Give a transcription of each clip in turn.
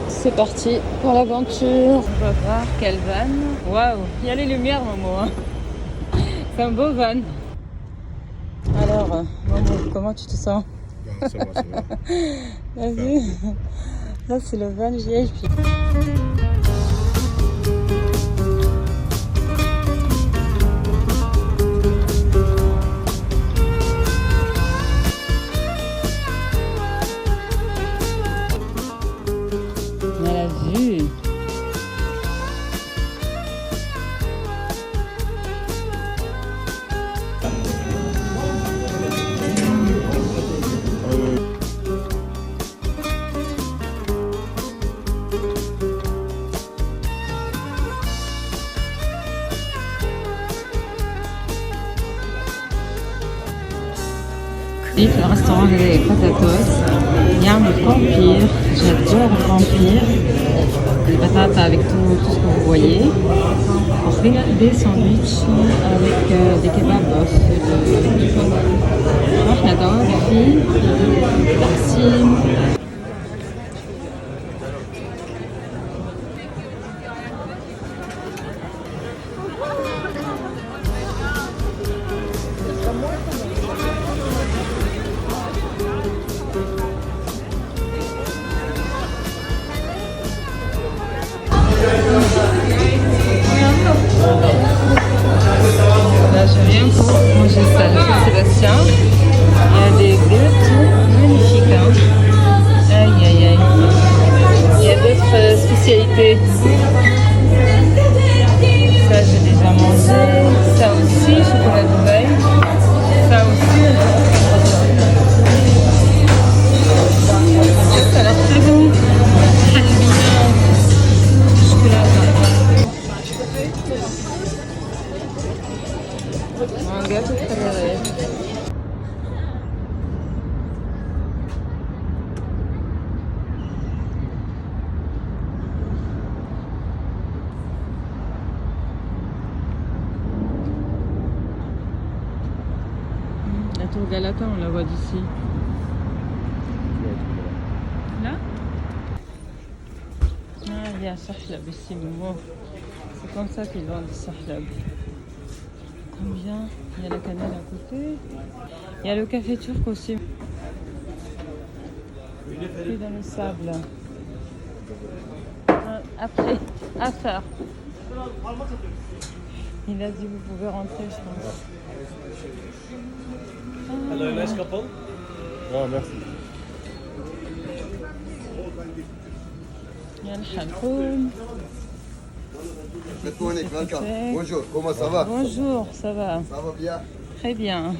c'est parti pour l'aventure. On va voir quelle van. Waouh, il y a les lumières, Momo. Hein. C'est un beau van. Alors, Momo, comment tu te sens? Ah, ça va, ça va. Vas-y. Ça, c'est le van GHP. On a la vue. Le restaurant des patatos, يعمل vampire, j'adore le vampire, les patates avec tout ce que vous voyez. Offrir des sandwichs avec des kebabs du pomme. احنا دور في تقسيم. Là, je viens pour manger ça. Sébastien, il y a des gâteaux magnifiques. Hein. Aïe, aïe, aïe. Il y a d'autres spécialités. Ça, j'ai déjà mangé. Ça aussi, chocolat Dubaï. Ça aussi. Ça a l'air très bon. Halbina. Chocolat. Un gâteau préféré. La tour Galata, on la voit d'ici. Là? Ah, il y a Sahlab ici, Momo. C'est comme ça qu'ils vendent du Sahlab. Combien? Il y a la cannelle à côté. Il y a le café turc aussi. Puis dans le sable. Après, à faire. Il a dit vous pouvez rentrer, je pense. Hello, nice couple. Ah, merci. Il y a le halkoum. Good morning, welcome. Bonjour, comment ça va? Bonjour, ça va? Ça va bien? Très bien.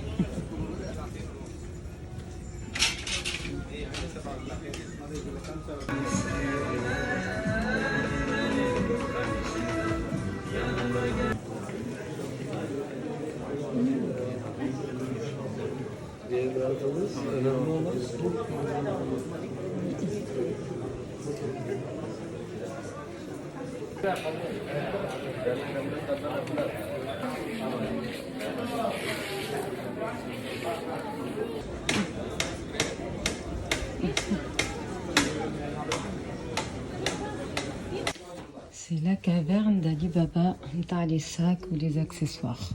C'est la caverne d'Ali Baba, نتاع les sacs ou les accessoires.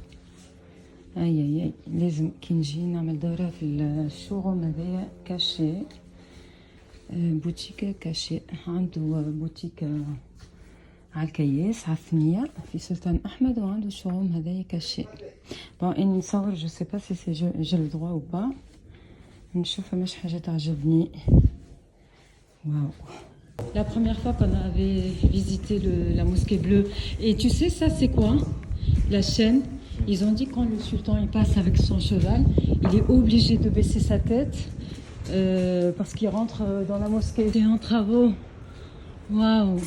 اي اي اي لازم كي نجي نعمل دورة في الشوروم هذايا كاشي بوتيك كاشي عنده بوتيك على الكياس على الثنية في سلطان أحمد وعنده شوروم هذايا كاشي بون إني نصور جو سي با سي سي جو لو دروا أو با نشوف فماش حاجة تعجبني واو. La première fois qu'on avait visité la mosquée bleue, et tu sais ça c'est quoi? La chaîne. Ils ont dit quand le sultan il passe avec son cheval, il est obligé de baisser sa tête parce qu'il rentre dans la mosquée. C'est en travaux. Waouh.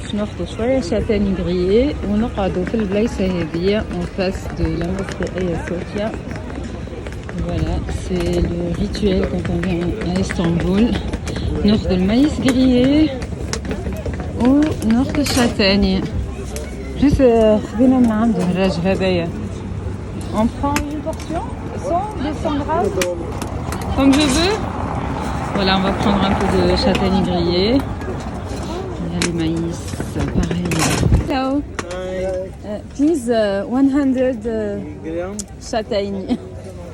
باش ناخدو شويه شاتاني غريي ونقعدو في البلايصه هذيا اون فاس دو لا موسكي ايا صوفيا. Voilà, c'est le rituel quand on vient à Istanbul. ناخدو الماïs grillé وناخدو الشاتاني. جوست خذينا من عنده الراجل هذايا. On prend une portion, 100, 200 grammes, comme je veux. Voilà, on va prendre un peu de châtaigne grillé. Il y a les maïs, pareil. Hello. Please, 100 châtaigne.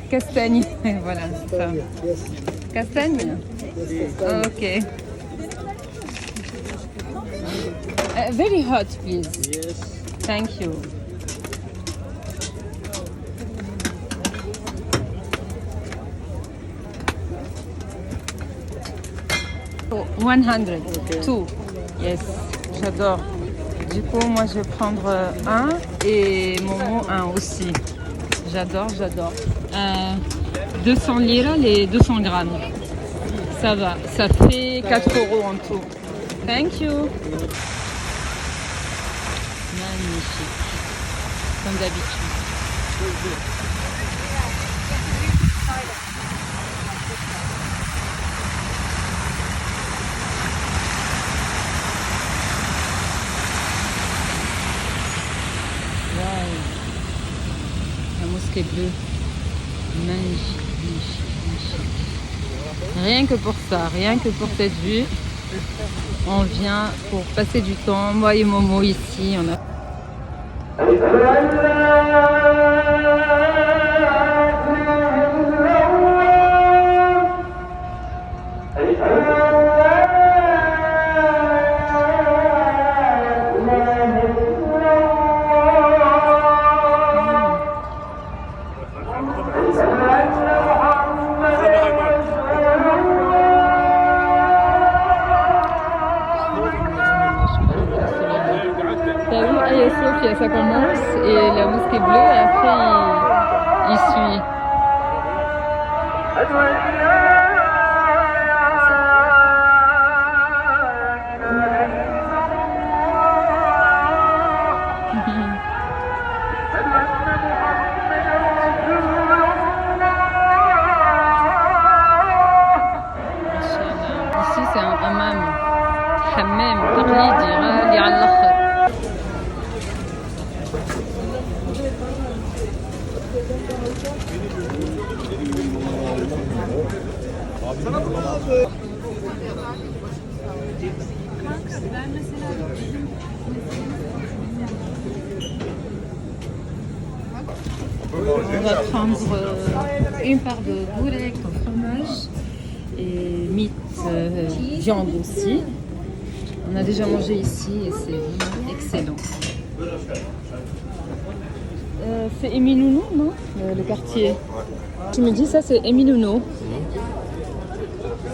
Castagne. Voilà, c'est ça. Castagne? Ok. Very hot, please. Yes. Thank you. Oh, 100. Okay. Two. Yes, j'adore. Du coup, moi, je vais prendre un et Momo un aussi. J'adore, j'adore. 200 lira les 200 grammes. Ça va, ça fait 4 € en tout. Thank you. Magnifique. Comme d'habitude. Waouh. La mosquée bleue. Magnifique, magnifique, magnifique. Rien que pour ça, rien que pour cette vue, on vient pour passer du temps. Moi et Momo ici, on a... T'as vu, Hagia Sophia, ça commence et la mosquée bleue, et après il suit. Ici c'est un hammam, hammam تقليدي غالي على الآخر. On va prendre une part de bourrec au fromage et viande aussi. On a déjà mangé ici et c'est vraiment excellent. C'est Eminouno, non? Le quartier. Tu me dis ça, c'est Eminouno.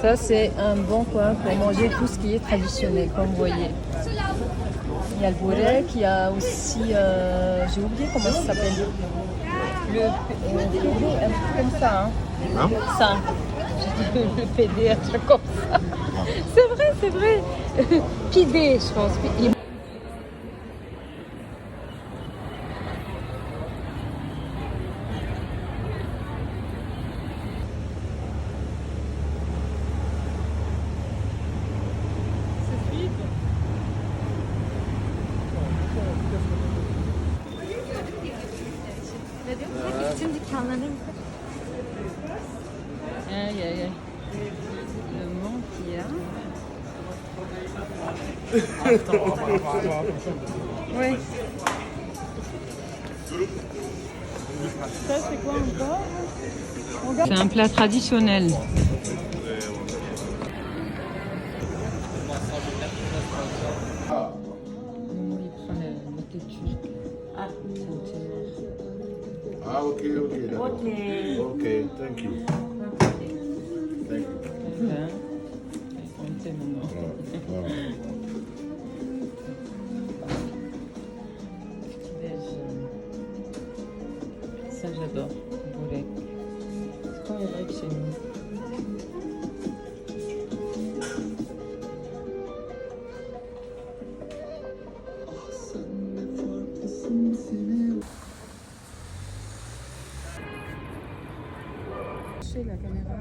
Ça, c'est un bon coin pour manger tout ce qui est traditionnel, comme vous voyez. Il y a le bourrec, il y a aussi, j'ai oublié comment ça s'appelle. Le un truc comme ça, hein. Ça. J'ai dit le PD, un truc comme ça. C'est vrai, c'est vrai. Pidé, je pense. Bütün dükkanların Aïe, aïe, aïe. Le Montilla. Oui. Ça, c'est quoi encore? C'est un plat traditionnel. Momo, il prend le tétu. Ah, Ah, ok, ok. d'accord. Ok, thank you. Thank you. Voilà. On sait maintenant. Voilà. Ça, j'adore. Bourrec. C'est comme le grec chez nous. pencher la caméra.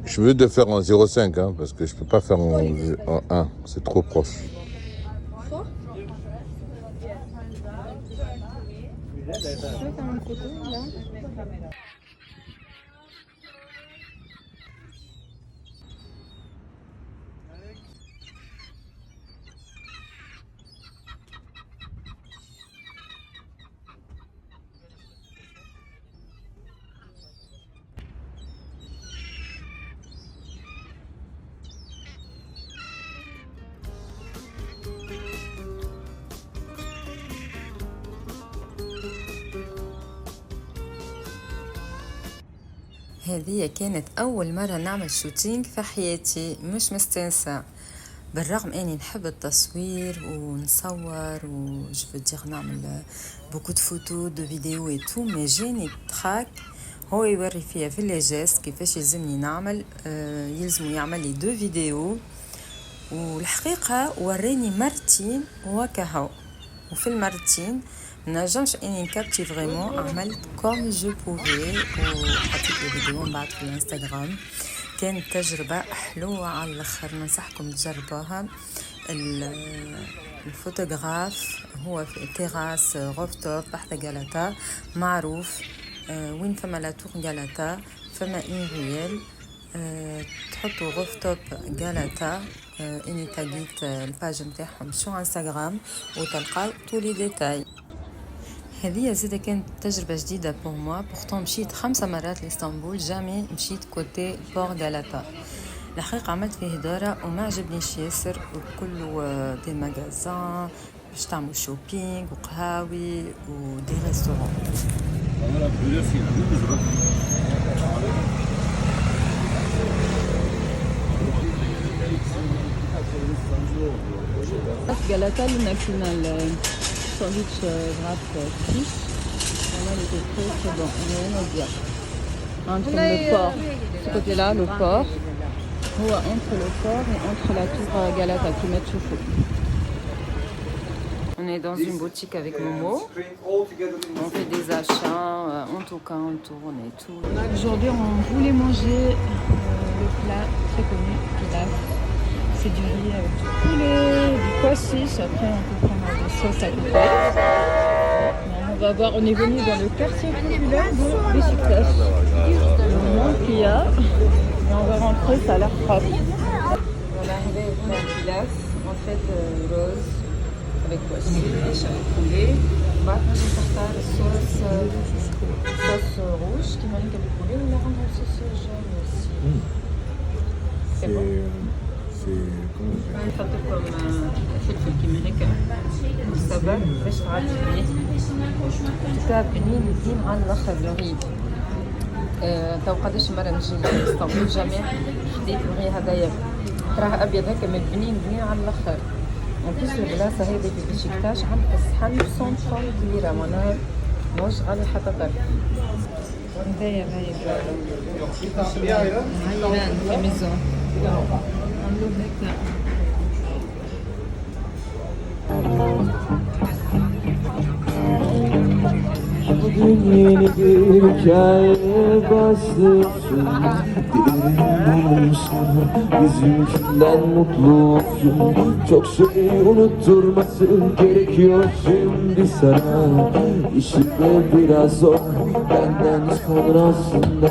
Je veux de faire en 0,5 hein, parce que je peux pas faire en 1, c'est trop proche. هذه كانت أول مرة نعمل شوتينج في حياتي، مش مستانسة بالرغم أني نحب التصوير ونصور وجفدير نعمل بوكو دو فوتو دو فيديو اي تو، مي جاني تراك هو يوري فيها في لي جيست كيفاش يلزمني نعمل، يلزمو يعمل لي دو فيديو، والحقيقة وراني مرتين وكهو، وفي المرتين منجمش اني نكابتي فريمون، عملت كوم جو بوفي وحطيت الفيديو من بعد في الانستغرام. كانت تجربة حلوة على الاخر، ننصحكم تجربوها. الفوتوغراف هو في تيراس روفتوب تحت غالاتا معروف، وين فما لا تور غالاتا فما ان ريال، تحطوا روفتوب غالاتا، اني تاقيت الباج نتاعهم سو انستغرام وتلقاو طولي ديتاي. هذه زيدا كانت تجربة جديدة بور موا، بورتون مشيت 5 مرات لإسطنبول، جامي مشيت كوتي بور غالاتا. الحقيقة عملت فيه دورة وما عجبنيش ياسر، وكله دي ماغازان باش تعملوا شوبينغ وقهاوي ودي ريستورون. غالاتا اللي ناكلنا sandwich wrap fish. Voilà, il était très bon. On est rien à dire. Entre le port, ce côté-là, le port. Entre le port et entre la tour Galata qui met Choufou. On est dans une boutique avec Momo. On fait des achats, en tout cas on tourne et tout. Aujourd'hui on voulait manger le plat très connu, pilaf. C'est du riz avec du poulet, du pois chiche. Après on peut prendre des sauces à côté. On va voir, on est venu dans le quartier populaire de Beşiktaş. Le monde qu'il y a. Et on va rentrer, ça a l'air propre. Voilà, il y a un pilaf, en fait rose, avec pois chiche, avec poulet. Maintenant je vais faire la sauce rouge qui marine avec le poulet. On va rendre la sauce jaune aussi. C'est bon. نحطو لكم فلفل كيما هكا والصبر باش تعرفوا بيه. تاع بنين بنين على الاخر الرغيف. تو قداش مرة نجي لإسطنبول جامي خديت الرغي هذايا، تراه ابيض هكا من بنين بنين على الاخر. وكيس البلاصة هذه في بشكتاش عندك الصحن 130 ليرة، معناها موش غالي حتى طرف. هذايا هاي في ميزون عملوه هكا. Bugün yeni bir hikaye başlıyorsun. Dilinden olsun, yüzünden mutlusun. Çok şey unutturması gerekiyor şimdi sana. İşi de biraz zor, benden sonrasında.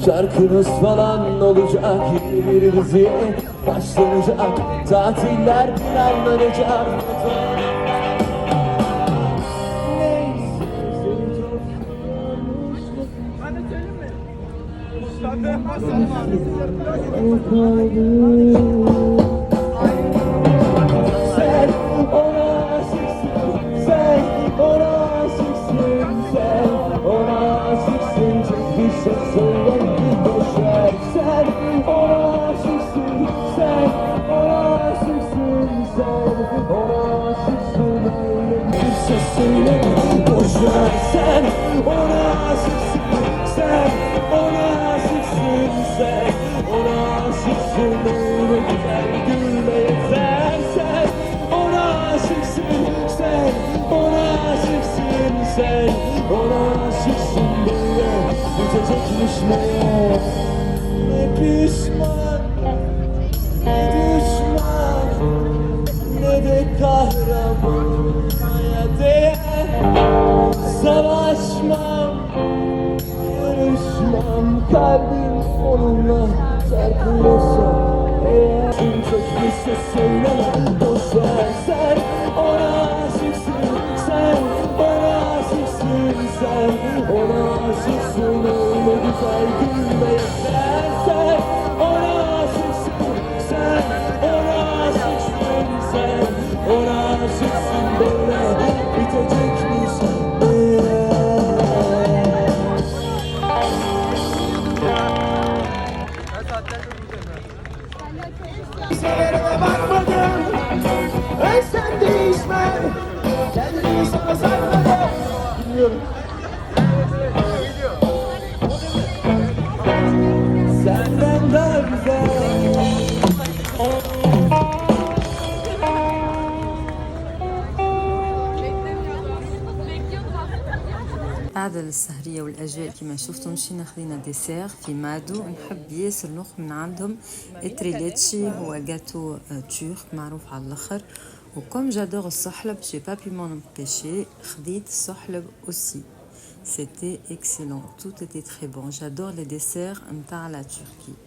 Şarkınız falan olacak, yeni bir diziye başlanacak. Tatiller planlanacak. Sen ona aşıksın, sen ona aşıksın, sen ona aşıksın, bir şey söyle boşver. Sen ona aşıksın, sen ona aşıksın, sen ona aşıksın, bir şey söyle boşver. Sen ona aşıksın, sen ona aşıksın, sen ona aşıksın, öyle güzel gülme yeter. Sen ona aşıksın, sen ona aşıksın, sen ona aşıksın, böyle güzel değişmeye ne pişman ne düşman ne de kahramaya değer. Savaşmam, yarışmam, kalbim onunla çarpıyorsa eğer çekmişse söyleme, boşver. Sen ona aşıksın, sen bana aşıksın, sen ona aşıksın, öyle güzel günde yeter. Sen ona aşıksın, sen ona aşıksın, sen ona aşıksın, böyle bitecekmiş eğer. Severime bakmadım, sen değişme, kendini sana sarmadım. Bilmiyorum. Senden daha güzel. بعد السهرية والأجواء كما شفتوا مشينا خذينا ديسير في مادو. نحب ياسر ناخذ من عندهم اتريليتشي، هو جاتو تورك معروف على الآخر. وكم جادور السحلب j'ai pas pu m'en empêcher خذيت السحلب aussi. C'était excellent, tout était très bon. J'adore les desserts نتاع la Turquie.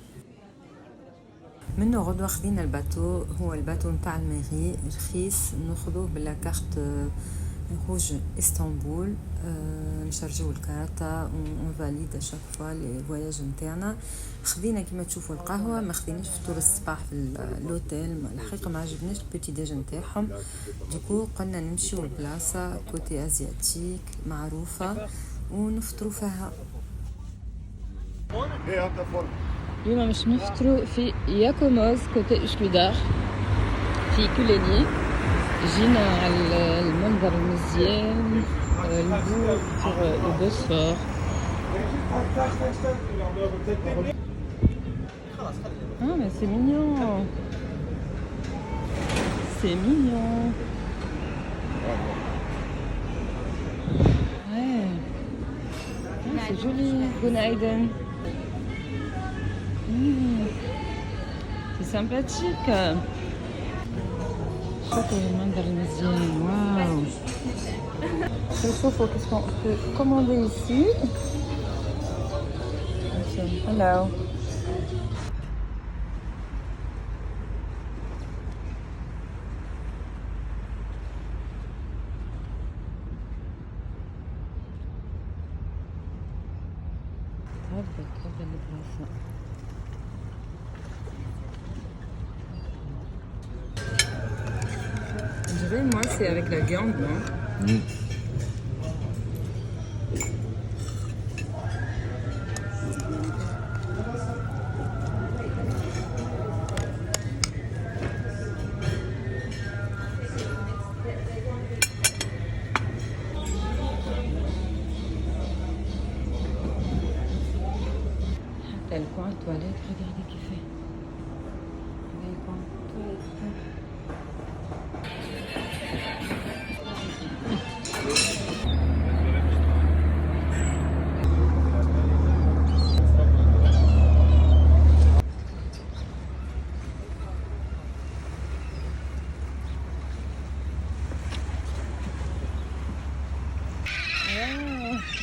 منه غدوة خذينا الباتو، هو الباتو نتاع الميري رخيص، ناخذوه بلا كارت روج اسطنبول. نشارجيو الكارتا اون فاليد اشاك فوا لي فواياج نتاعنا. خذينا كيما تشوفوا القهوه، ما خذيناش فطور الصباح في الاوتيل، الحقيقه ما عجبناش البيتي ديج نتاعهم. دوكو قلنا نمشيو لبلاصه كوتي ازياتيك معروفه ونفطروا فيها. اليوم مش نفطروا في ياكوموز كوتي اشكودار في كوليني. جينا على المنظر المزيان، الفو sur le Bosphore. Ah mais c'est mignon. C'est mignon. Ouais. Ah, c'est joli. Gonaiden. C'est sympathique. شوفوا المنظر المزيان. واو. نشوفوا qu'est-ce qu'on peut commander ici. Hello. تفضل البلاصة. Je dirais, moi, c'est avec la viande, non? T'as le coin toilette, regardez qui fait. Regardez le coin toilette.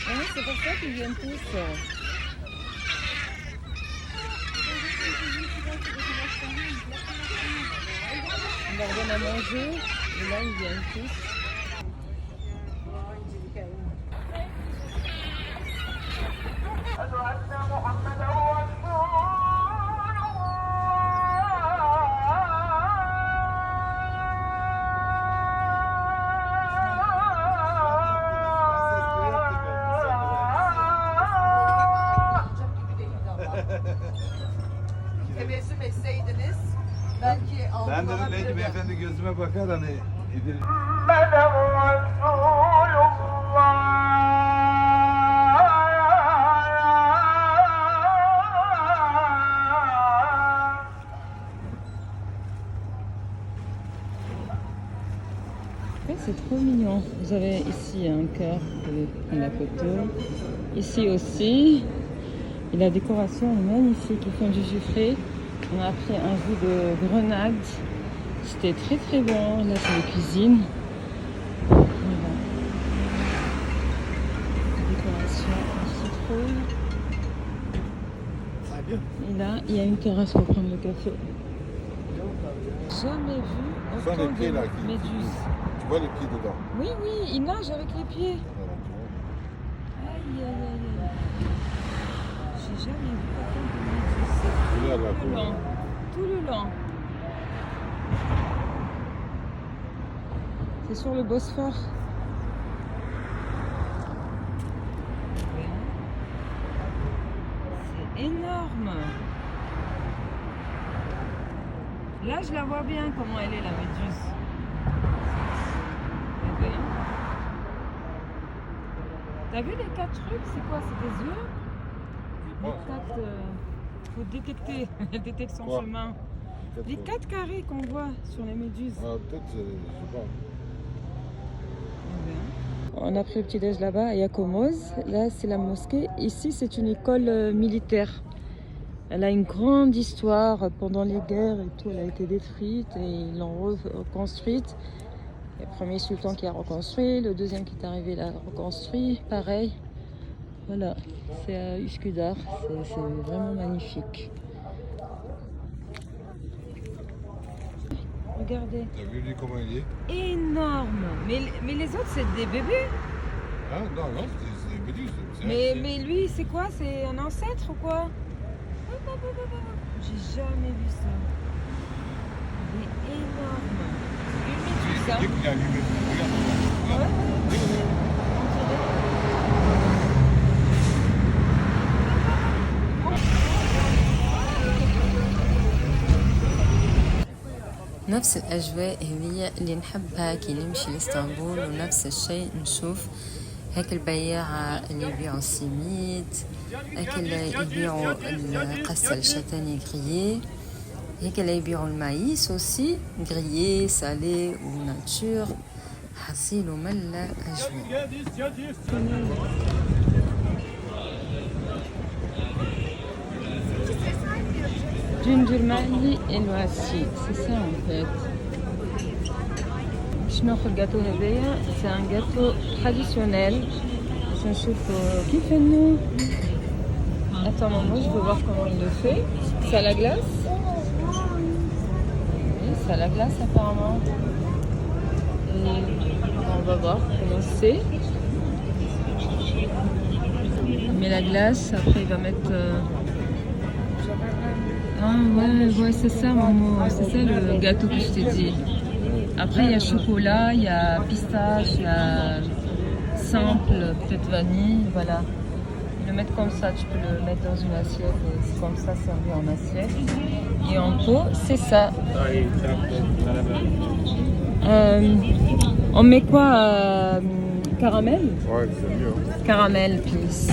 Ouais, c'est pour ça qu'ils viennent tous. On leur donne à manger et là ils viennent tous. Tebessüm etseydiniz belki Ben dedim belki algılanabilirdi. beyefendi gözüme bakar hani İdil. Ouais, c'est trop mignon. Vous avez ici un cœur, vous pouvez prendre la photo. Ici aussi. Et la décoration est magnifique. Ils font du jus frais. On a pris un jus de grenade. C'était très très bon. Là, c'est la cuisine. Voilà. Décoration en citrouille. Et là, il y a une terrasse pour prendre le café. Jamais vu Sans autant les pieds, là, de qui- méduses. Tu vois les pieds dedans. Oui, oui, il nage avec les pieds. Voilà, tu vois. Aïe, aïe, aïe, aïe. J'ai jamais vu autant de méduses. Regarde là, Tout le long. Tout le long. C'est sur le Bosphore. C'est énorme. Là, je la vois bien comment elle est, la méduse. Eh ben. T'as vu les 4 trucs? C'est quoi? C'est des yeux? Les 4... faut détecter. Elle détecte son Quoi? chemin. Les 4 carrés qu'on voit sur les méduses. Ah, peut-être, je sais pas. On a pris le petit déj là-bas, à Yakomoz. Là, c'est la mosquée. Ici, c'est une école militaire. Elle a une grande histoire. Pendant les guerres et tout, elle a été détruite et ils l'ont reconstruite. Le premier sultan qui a reconstruit, le deuxième qui est arrivé l'a reconstruit. Pareil. Voilà, c'est à Üsküdar. C'est vraiment magnifique. Regardez. T'as vu lui comment il est? Énorme. Mais les autres, c'est des bébés. Ah non, non, c'est des méduses. Mais lui, c'est quoi? C'est un ancêtre ou quoi? J'ai jamais vu ça. Il est énorme. C'est une méduse, ça. Dès qu'il a allumé, regarde. Ouais. نفس الأجواء هي اللي نحبها كي نمشي لإسطنبول ونفس الشيء نشوف هيك البياعة اللي يبيعوا السميد هيك اللي يبيعوا القصة الشتاني غريي هيك اللي يبيعوا المايس aussi grillé salé ou nature حصيل وملا أجواء Djundjurmali et Loassi, c'est ça en fait. شنو الجاتو هذايا c'est un gâteau traditionnel. نشوف كيف انه Attends maman, je veux voir comment il le fait. C'est à la glace? Oui, c'est à la glace apparemment. Et on va voir comment c'est. Il met la glace, après il va mettre... Ah ouais, c'est ça maman, c'est ça le gâteau que je t'ai dit. Après il y a chocolat, il y a pistache, il y a simple, peut-être vanille, voilà. Le mettre comme ça, tu peux le mettre dans une assiette et c'est comme ça servi en assiette. Et en pot, c'est ça. On met quoi? Caramel? Ouais, c'est mieux. Caramel, please.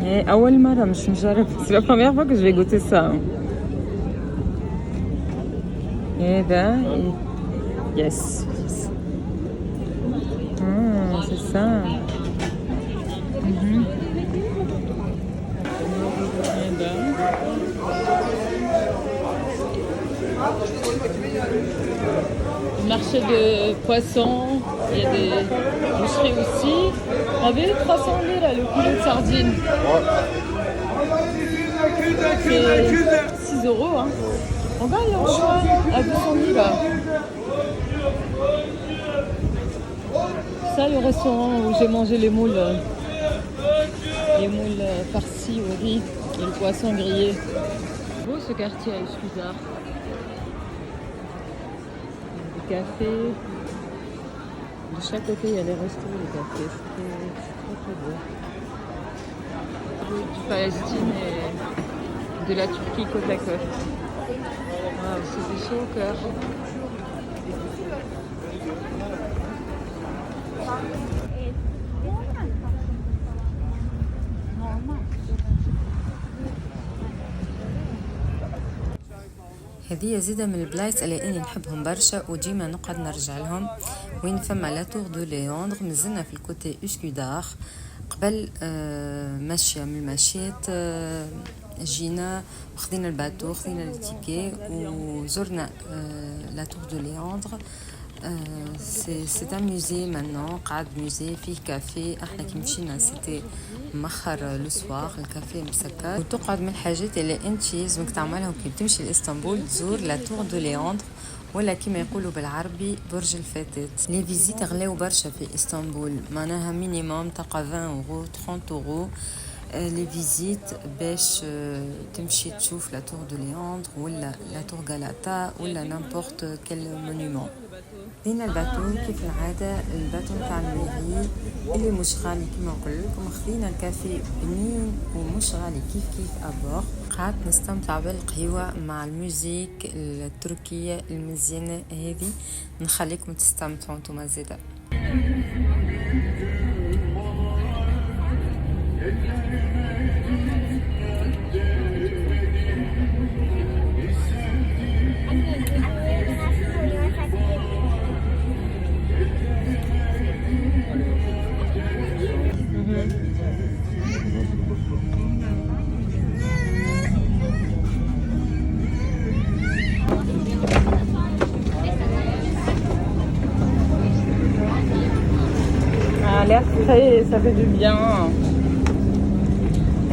Et أول مرة مش مجرب. C'est la première fois que je vais goûter ça. Et ben, yes. C'est ça. Eh ben. Marché de poissons, il y a des boucheries aussi. On avait 300 lire le poulet de sardine. C'est 6 euros. Hein. On va aller en choix à 200 000 là. Ça, le restaurant où j'ai mangé les moules farcis au riz et le poisson grillé. Beau ce quartier à Üsküdar. Des cafés. De chaque côté, il y a les restos, les cafés. C'est très beau. Du Palestine et de la Turquie côte à côte. Wow, c'était chaud au cœur. هذه زيادة من البلايص اللي اني نحبهم برشا وديما نقعد نرجع لهم، وين فما لا تور دو ليوندر. مازلنا في الكوتي اسكودار قبل ماشية من المشيات، جينا خذينا الباتو خذينا التيكي وزرنا لا تور دو ليوندر. سي ان موزي مانون، قاعد موزي فيه كافي. احنا كي مشينا سيتي مخر لو سوار، الكافي مسكر، وتقعد من الحاجات اللي انت لازمك تعملهم كي تمشي لاسطنبول، تزور لا تور دو ليوندر ولا كما يقولوا بالعربي برج الفتاة. لي فيزيت غلاو برشا في اسطنبول، معناها مينيموم تلقى 20 اورو 30 اورو لي فيزيت باش تمشي تشوف لا تور دو ليوندر ولا لا تور غالاتا ولا نامبورت كل مونيمون. خذينا الباتو كيف العادة، الباتو نتاع الميري اللي مش غالي كيما نقول لكم. خذينا الكافي بنين ومش غالي كيف ابور. قعدت نستمتع بالقهوة مع الموزيك التركية المزيانة هذه، نخليكم تستمتعوا انتم زيدا. L'air frais, ça fait du bien.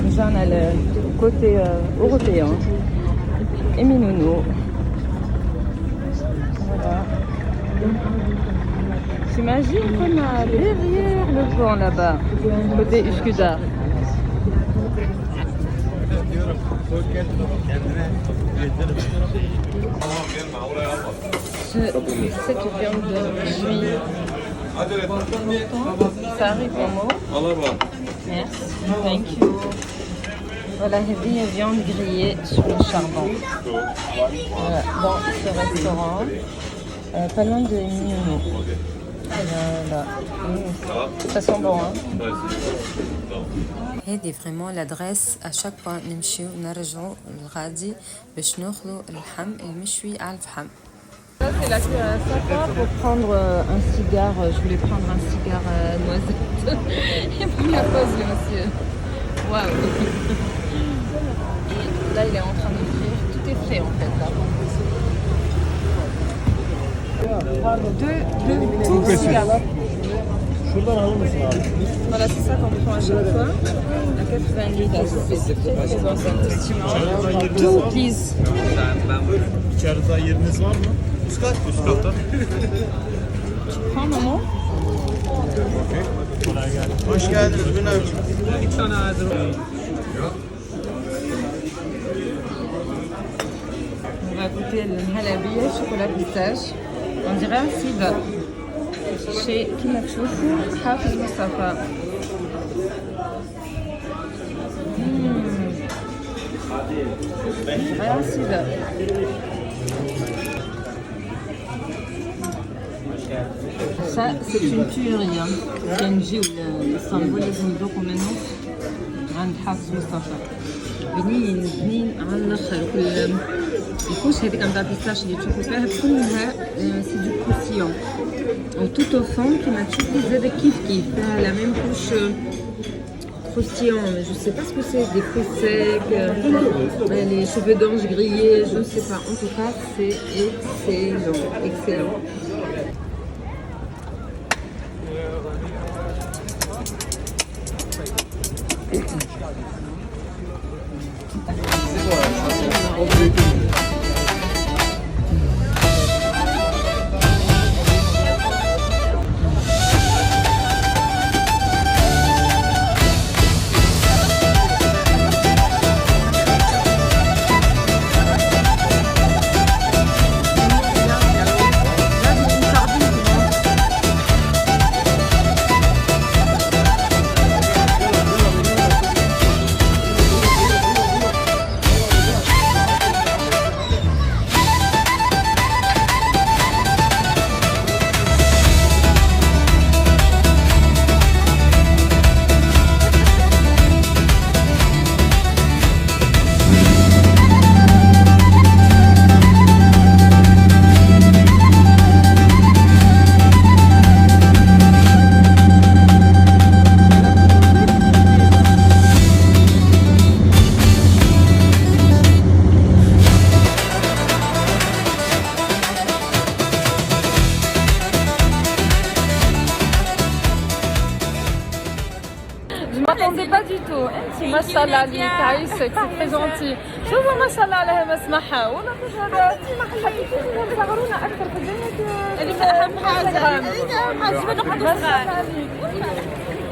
Déjà on a le côté européen et Minono. Voilà. J'imagine qu'on a derrière le pont là-bas, côté Üsküdar. Cette viande de cuit. Ça arrive en mot. Merci. Thank you. Voilà, هذه viande grillée sur le charbon. Voilà, dans ce restaurant, pas loin de Minono. Voilà. Ça sent bon, hein? هذه فريمون لادريس. اشاك بوان نمشيو نرجعوا الغادي باش ناخذوا اللحم المشوي على الفحم. Ça c'est la sapa pour prendre un cigare. Je voulais prendre un cigare noisette. Et pour la pause le monsieur. Waouh. Et là il est en train de cuire. Tout est frais en fait là. Deux cigares. Voilà, c'est ça qu'on prend à chaque fois. À 80 litres. Two please. İçeride yeriniz var mı? Üst katta. Prends maman. Hoş geldiniz Günay. Bir tane hazır. On va goûter le halabia chocolat pistache. On dirait un cider. Chez كما تشوفوا حافظ مصطفى. Un cider. Ça, c'est une tuerie. كان نجيو لإسطنبول لازم نذوقوا منه عند حافظ مصطفى. بنين بنين على الآخر. الكوش هذيك نتاع البيستاش اللي تشوفوا فيها كلها سي دو كروسيون. وتوت au fond كيما تشوفوا زاد كيف فيها la même couche croustillant. Je sais pas ce que c'est, des fruits secs, les cheveux d'ange grillés, je ne sais pas. En tout cas, c'est excellent, excellent. pas du tout. انت ما شاء الله عليك عايشك très gentil. شوفوا ما شاء الله عليها ما اسمعها والله مش هذا حبيبتي صغرونا اكثر في الدنيا اللي اهم حاجه نقعدوا صغار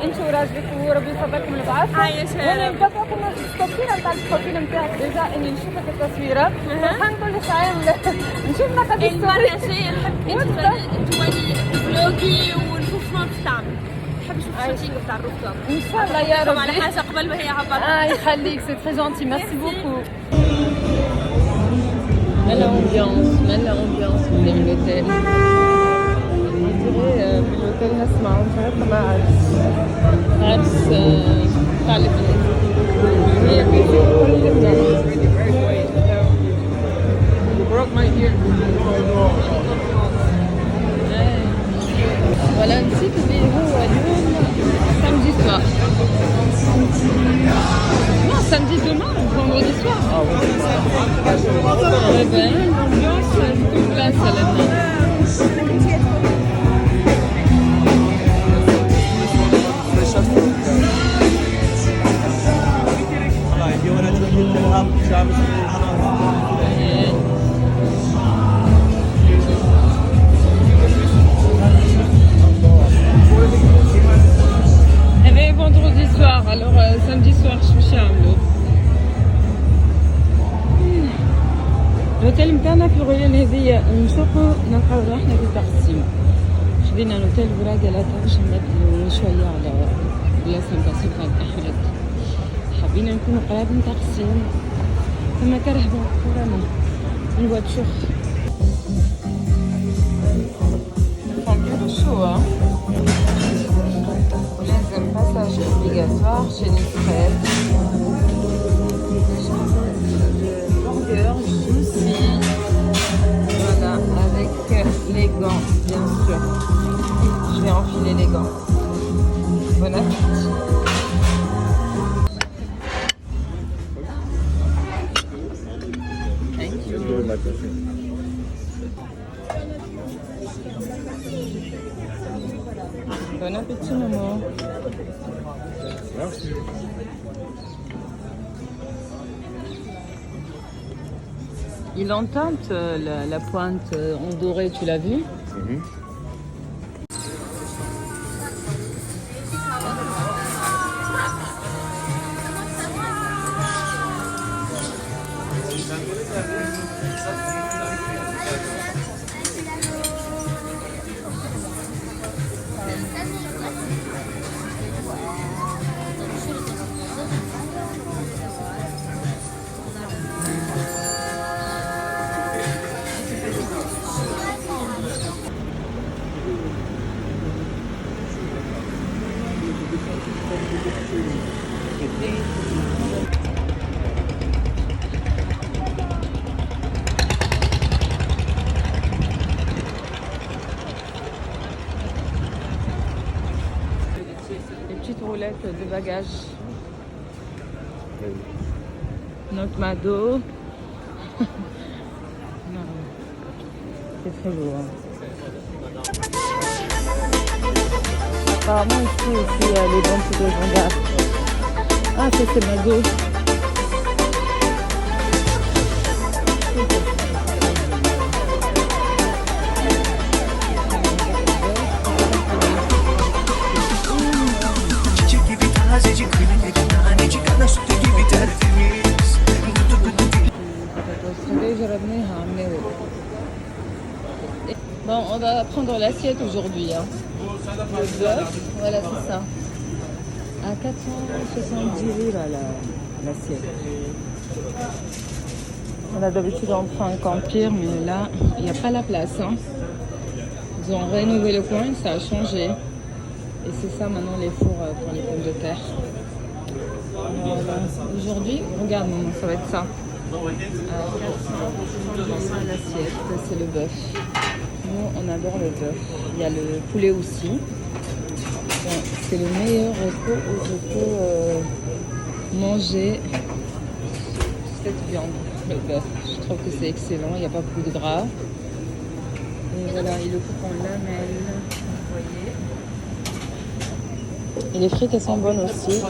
انت وراجلك وربي يفضلكم البعث وانا نتابعكم التصويره نتاع البروفيل نتاعك ديجا اني نشوفك التصويره نقول لك عامله نشوف نقد المرة الجاية نحب انت توالي فلوجي ونشوف شنو تعمل. نحب نشوف الشاشين بتاع الروفتوب. ان شاء الله يا رب. على حاجة قبل ما هي عبارة. يخليك سي تري جونتي ميرسي بوكو. ما l'ambiance من l'hôtel. On dirait l'hôtel نسمع ونشارك مع عرس تاع البلاد. هي كل broke my ear. Voilà نسيت اللي هو اليوم samedi soir. Non, samedi demain, vendredi soir. Ah oui. Eh ben, l'ambiance est toute place à la nuit. Vendredi soir, alors samedi soir شو عملوا؟ الأوتيل متاعنا في رويال هذيا نشوفوا نلقاو روحنا في تقسيم. خذينا الأوتيل براقة لا باش نبدلوا شوية على بلاصة نتاع سلطان أحمد. حابين نكونوا قراب من تقسيم ثم كرهبة كورونا نقعد شوف. نفهم شو لازم passage obligatoire chez les crêpes. Burger, juicy. Voilà, avec les gants, bien sûr. Je vais enfiler les gants. Bon appétit. Thank you. Bon appétit, maman. Merci. Il entente la pointe en doré, tu l'as vu? De bagages. Notre mado. Non, c'est très lourd. Hein. Apparemment ici aussi les banques de gendarmes. Ah, ça c'est mado. Bon, on va prendre l'assiette aujourd'hui. Hein. Le bœuf, voilà, c'est ça. À 470 lira l'assiette. Voilà, d'habitude on prend un campire, mais là, il n'y a pas la place. Hein. Ils ont rénové le coin, ça a changé. Et c'est ça maintenant les fours pour les pommes de terre. Voilà. Aujourd'hui, regarde maman, ça va être ça. L'assiette, c'est le bœuf. Nous, on adore le bœuf. Il y a le poulet aussi. Bon, c'est le meilleur resto où je peux manger cette viande, le bœuf. Je trouve que c'est excellent, il n'y a pas beaucoup de gras. Et voilà, il le coupe en lamelles, vous voyez. Et les frites, elles sont bonnes aussi.